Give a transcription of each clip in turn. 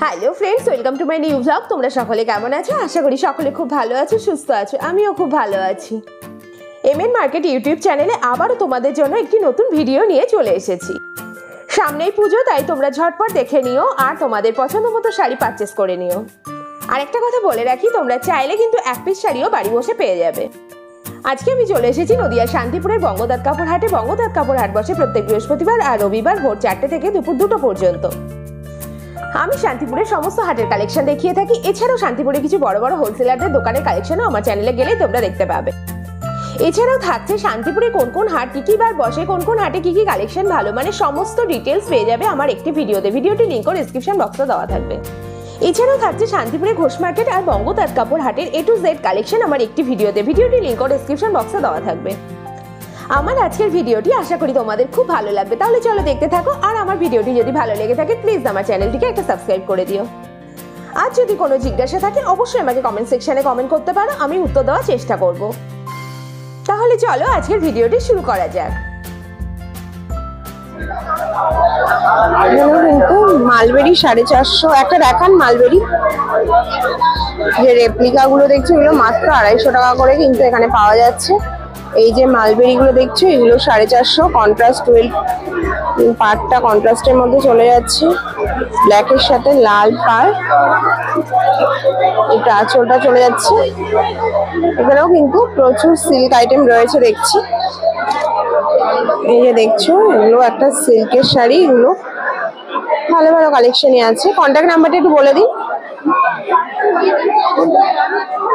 Hello friends, welcome to my new blog. তোমরা সকলে কেমন আছো? আশা করি সকলে খুব ভালো আছো, সুস্থ আছো। আমিও খুব ভালো আছি। এমএন মার্কেট ইউটিউব চ্যানেলে আবারও তোমাদের জন্য একটি নতুন ভিডিও নিয়ে চলে এসেছি। সামনেই পুজো, তাই তোমরা ঝটপট দেখে নিও আর তোমাদের পছন্দ মতো শাড়ি পারচেস করে নিও। আর একটা কথা বলে রাখি, তোমরা চাইলে কিন্তু এক পিস শাড়িও বাড়ি বসে পেয়ে যাবে। আজকে আমি চলে এসেছি নদিয়া শান্তিপুরের বঙ্গদাত কাপড় হাটে। বঙ্গদাত কাপড় হাট বসে প্রত্যেক বৃহস্পতিবার আর রবিবার ভোর 4টে থেকে দুপুর 2টো পর্যন্ত। আমি শান্তিপুরের সমস্ত হাটের কালেকশন দেখিয়ে থাকি। এছাড়াও শান্তিপুরে কিছু বড় বড় হোলসেলারদের দোকানের কালেকশনও আমার চ্যানেলে গেলেই তোমরা দেখতে পাবে। এছাড়াও থাকছে শান্তিপুরে কোন কোন হাট কি কি বার বসে, কোন কোন হাটে কি কি কালেকশন ভালো, মানে সমস্ত ডিটেলস পেয়ে যাবে আমার একটি ভিডিওতে। ভিডিওটি লিংক ও ডেসক্রিপশন বক্সে দেওয়া থাকবে। এছাড়াও থাকছে শান্তিপুরে ঘোষ মার্কেট আর বঙ্গদাত কাপড় হাটের A to Z কালেকশন আমার একটি ভিডিওতে। ভিডিওটি লিংক ও ডেসক্রিপশন বক্সে দেওয়া থাকবে। আমার আজকের ভিডিওটি আশা করি তোমাদের খুব ভালো লাগবে, তাহলে চলো দেখতে থাকো। আর আমার ভিডিওটি যদি ভালো লেগে থাকে প্লিজ আমার চ্যানেলটিকে একটা সাবস্ক্রাইব করে দিও। আর যদি কোনো জিজ্ঞাসা থাকে অবশ্যই আমাকে কমেন্ট সেকশনে কমেন্ট করতে পারো, আমি উত্তর দেওয়ার চেষ্টা করব। তাহলে চলো আজকের ভিডিওটি শুরু করা যাক। কিন্তু মালবেরি 450, একটা দেখান মালবেরি। যে রেপ্লিকা গুলো দেখছো এগুলো মাত্র 250 টাকা করে কিন্তু এখানে পাওয়া যাচ্ছে। এই যে মালবেরি গুলো দেখছো এগুলো 450, কন্ট্রাস্ট 12 পাড়টা কন্ট্রাস্টের মধ্যে চলে যাচ্ছে, ব্ল্যাকের সাথে লাল পাড়, এটা আঁচলটা চলে যাচ্ছে। এখানেও কিন্তু প্রচুর সিল্ক আইটেম রয়েছে দেখছি। এই যে দেখছো এগুলো একটা সিল্কের শাড়ি, এগুলো ভালো ভালো কালেকশনই আছে। কন্ট্যাক্ট নাম্বারটা একটু বলে দিন।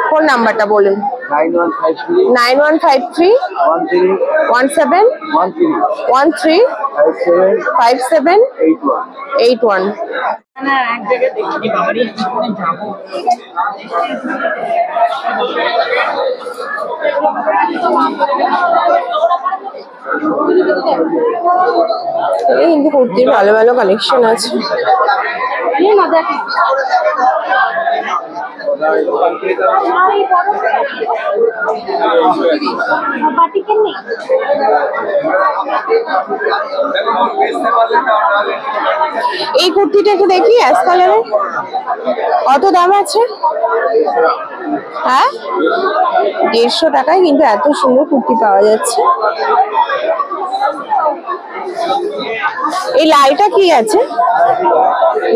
ফোন নাম্বারটা বলুন। 9153135781। এই কিন্তু কুর্তির ভালো ভালো কালেকশন আছে। এই কুর্তিটা একটু দেখি, অ্যাশ কালারের, কত দাম আছে? হ্যাঁ, 150 টাকায় কিন্তু এত সুন্দর কুর্তি পাওয়া যাচ্ছে। এই লাইটা কি আছে?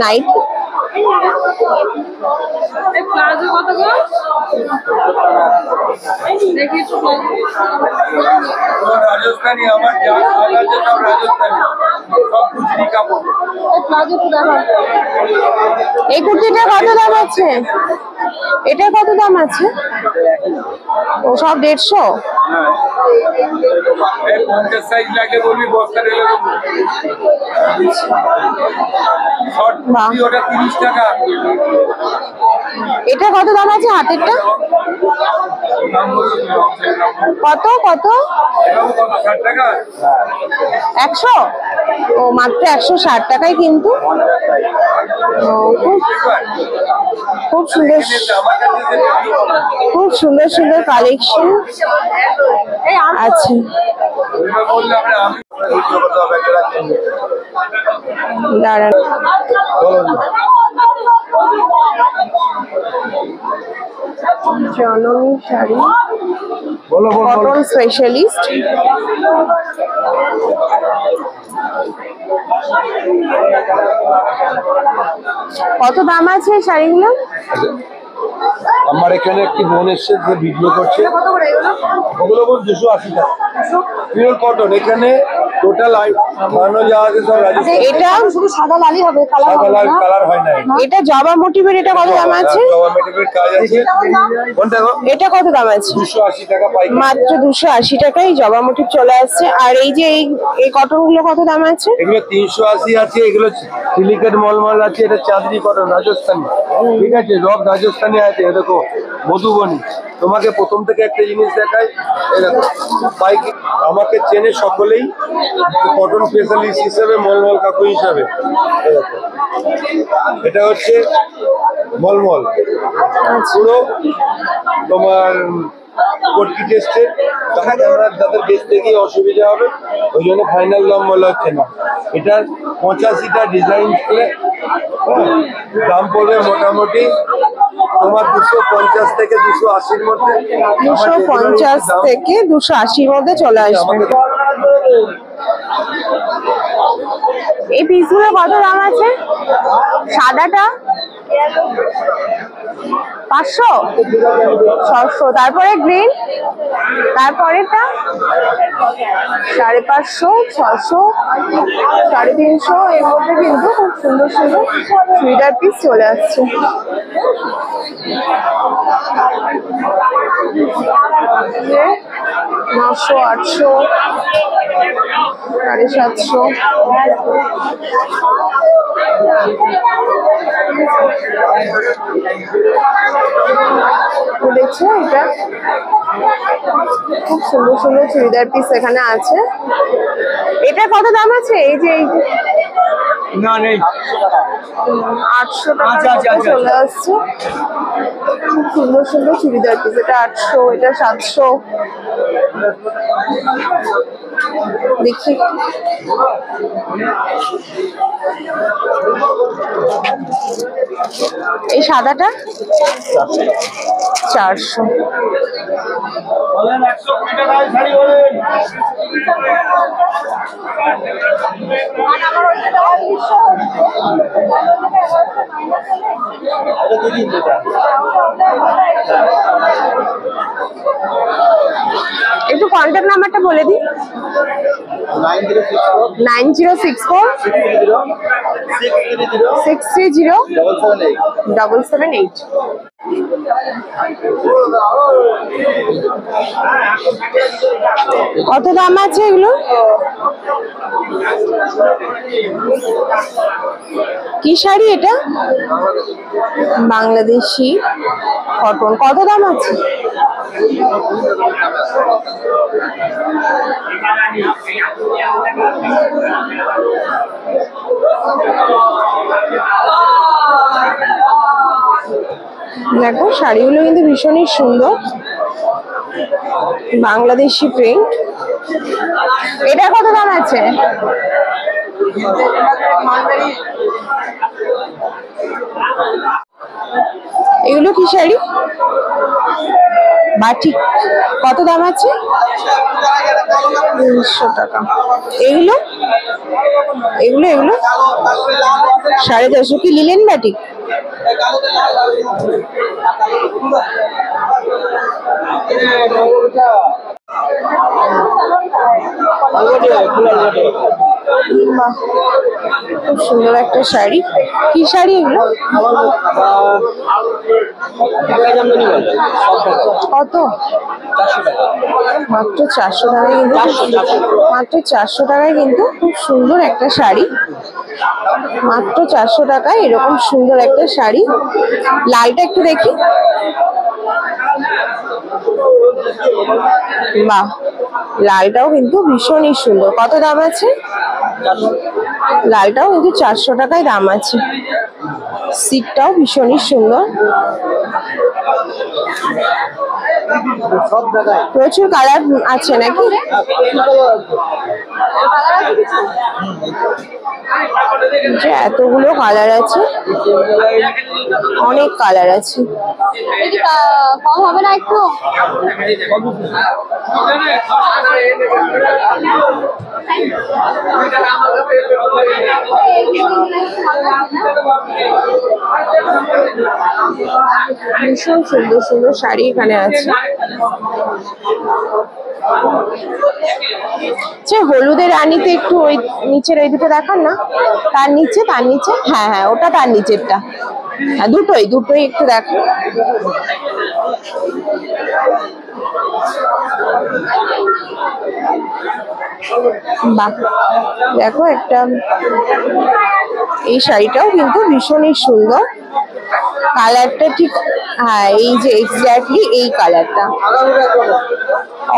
নাইট প্লাজো কত গো? দেখি একটু রাজস্থানি, আমার যা আছে সব রাজস্থানি, সব কুচি কাপড়। প্লাজো তো দাম। এই কুর্তিটা কত দাম আছে? এটা কত দাম আছে? ও সব 150। এই 50 সাইজ লাগে বলবি, বস্তা ঢেলে দেবো। শর্ট কুচি ওটা 30 টাকা। এটা কত দাম আছে হাতেরটা? কত কত? 60 টাকা। 100? ও মাত্র 160 টাকায় কিন্তু। খুব সুন্দর খুব সুন্দর সুন্দর কালেকশন আছে। দাঁড়ান, জননী শাড়ি, কটন স্পেশালিস্ট। কত দাম আছে এই শাড়িগুলো? আমার এখানে একটি বোন এসছে যে ভিডিও করছে, ওগুলো বল 280 টাকা পিওর কটন। এখানে টোটাল বানানো যা আছে সব রাজস্থান। এটা শুধু সাদা লালই হবে, কালার হয় না। এটা জবা মোটিভের, এটা কত দাম আছে? জবা মোটিভের কাজ আছে। কোনটা গো? এটা কত দাম আছে? 280 টাকা পাইকারি। মাত্র 280 টাকায় জবা মোটিভ চলে আসছে। আর এই যে এই কটন গুলো কত দাম আছে? এগুলো 380 আছে, এগুলো সিলিকেট মলমল আছে, এটা চাঁদনি কটন রাজস্থানি, ঠিক আছে, রক রাজস্থানি আছে। দেখো মধুবনী, তোমাকে প্রথম থেকে একটা জিনিস দেখাই, এই দেখো পাইকারি আমাকে চেনে সকলেই কটন স্পেশালিস্ট হিসেবে, মলমল কাকু হিসাবে। এটা হচ্ছে মলমল, পুরো তোমার কটকি টেস্টে, যাদের বেচতে গিয়ে অসুবিধা হবে ওই জন্য ফাইনাল দাম বলা হচ্ছে না। এটার 85টা ডিজাইন করে দাম পড়বে মোটামুটি তোমার 250 থেকে 280-র মধ্যে। 250 থেকে 280-র মধ্যে চলে আসবে। এই পিসগুলো কত দাম আছে? সাদাটা 500, 600, তারপরে গ্রিন, তারপরেটা 550, 600, 350। এর মধ্যে কিন্তু খুব সুন্দর সুন্দর চুড়িদার পিস চলে আসছে। 900, 800, 750। দেখছো এটা খুব সুন্দর সুন্দর চুড়িদার পিস এখানে আছে। এটা কত দাম আছে? এই যে না নেই 800 টাকা চলে আসছে। খুব সুন্দর সুন্দর চুড়িদার পিস। এটা 800, এটা 700। দেখি এই সাদাটা 400। একটু কন্ট্যাক্ট নাম্বারটা বলে দিই। 9064 630 778। কত দাম আছে এগুলো? কি শাড়ি এটা? বাংলাদেশি কটন। কত দাম আছে? দেখো শাড়িগুলো কিন্তু ভীষণই সুন্দর, বাংলাদেশি প্রিন্ট। এটা কত দাম আছে? এগুলো কি শাড়ি? বাটিক। কত দাম আছে? 300 টাকা। এগুলো এগুলো এগুলো 450। কি লিলেন বাটিক? খুব সুন্দর একটা শাড়ি। কি শাড়ি এগুলো? কত? মাত্র 400 টাকায় কিন্তু মাত্র 400 টাকায় কিন্তু খুব সুন্দর একটা শাড়ি। মাত্র 400 টাকায় এরকম সুন্দর একটা শাড়ি। লালটা একটু দেখি। বাহ, লালটাও কিন্তু ভীষণই সুন্দর। কত দাম আছে? লালটাও কিন্তু 400 টাকায় দাম আছে। সিটটাও ভীষণই সুন্দর। প্রচুর কালার আছে নাকি? যে এতগুলো কালার আছে, অনেক কালার আছে। কম হবে না একটু? ভীষণ সুন্দর সুন্দর শাড়ি এখানে আছে। হলুদের রানীতে একটু ওই নিচের এই দুটো দেখান না। তার নিচে হ্যাঁ হ্যাঁ, ওটা তার নিচেরটা। হ্যাঁ, দুটোই একটু দেখো। বাহ, দেখো একটা এই শাড়িটাও কিন্তু ভীষণই সুন্দর। কালারটা ঠিক, হ্যাঁ এই যে এক্স্যাক্টলি এই কালারটা।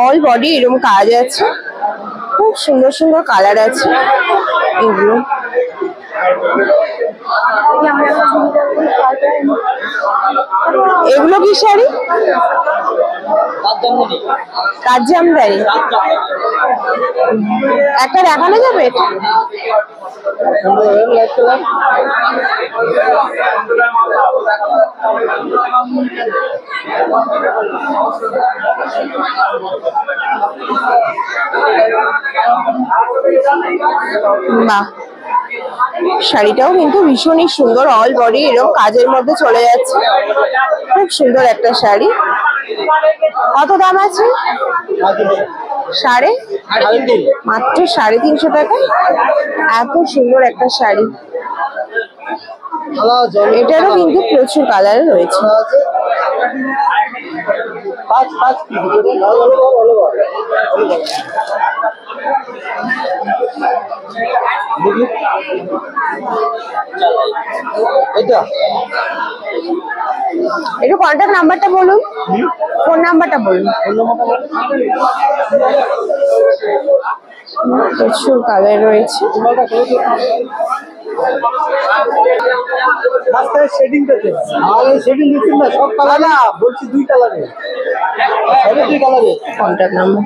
অল বডি এরকম কাজ আছে। খুব সুন্দর সুন্দর কালার আছে এগুলো। এগুলো কি শাড়ি? কাজ জামদানি। একটা দেখানো যাবে? বাহ, শাড়িটাও কিন্তু ভীষণই সুন্দর, অল বডি এরকম কাজের মধ্যে চলে যাচ্ছে, খুব সুন্দর একটা শাড়ি। কত দাম আছে? মাত্র 350 টাকা। এত সুন্দর একটা শাড়ি, এটারও কিন্তু প্রচুর কালার রয়েছে। একটু কন্ট্যাক্ট নাম্বারটা বলুন, ফোন নাম্বারটা বলুন। প্রচুর কালার রয়েছে। বলছি 2 কালারে, 2 কালারে কন্ট্যাক্ট নাম্বার